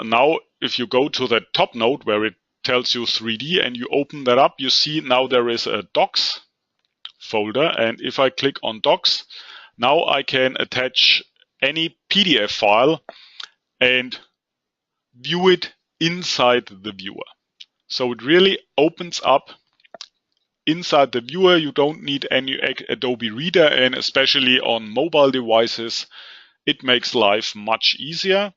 now if you go to that top node where it tells you 3D and you open that up, you see now there is a docs folder, and if I click on docs, now I can attach any PDF file and view it inside the viewer. So it really opens up inside the viewer. You don't need any Adobe Reader, and especially on mobile devices, it makes life much easier.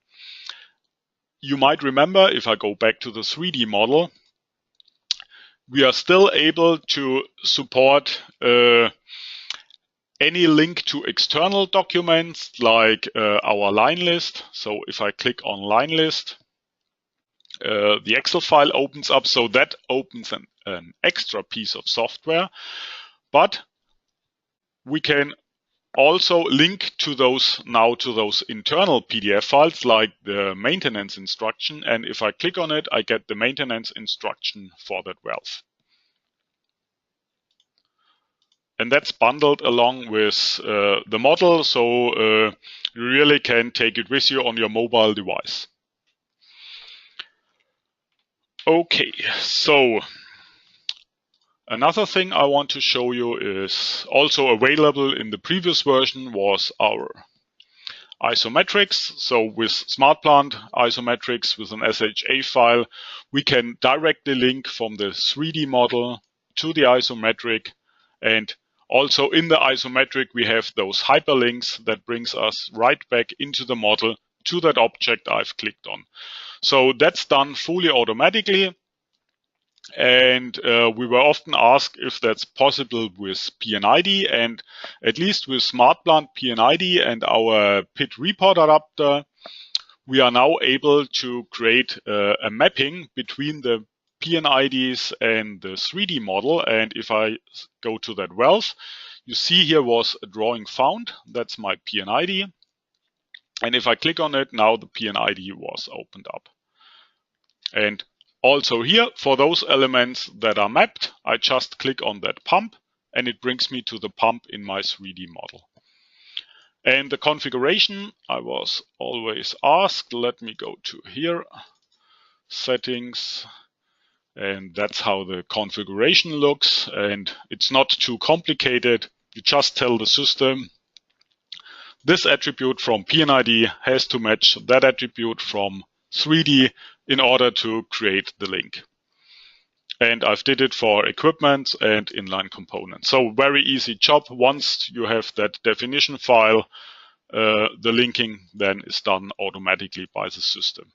You might remember, if I go back to the 3D model, we are still able to support any link to external documents like our line list. So if I click on line list, the Excel file opens up, so that opens an extra piece of software. But we can also link to those internal PDF files like the maintenance instruction, and if I click on it, I get the maintenance instruction for that valve. And that's bundled along with the model, so you really can take it with you on your mobile device. Okay, so another thing I want to show you is also available in the previous version was our isometrics. So with SmartPlant isometrics with an SHA file, we can directly link from the 3D model to the isometric, and also in the isometric we have those hyperlinks that brings us right back into the model to that object I've clicked on. So that's done fully automatically, and we were often asked if that's possible with PNID, and at least with SmartPlant PNID and our PID report adapter, we are now able to create a mapping between the PNIDs and the 3D model. And if I go to that valve, you see here was a drawing found. That's my PNID. And if I click on it, now the PNID was opened up. And also here, for those elements that are mapped, I just click on that pump and it brings me to the pump in my 3D model. And the configuration, I was always asked, let me go to here, settings, and that's how the configuration looks. And it's not too complicated. You just tell the system, this attribute from PNID has to match that attribute from 3D in order to create the link. And I've did it for equipment and inline components. So very easy job. Once you have that definition file, the linking then is done automatically by the system.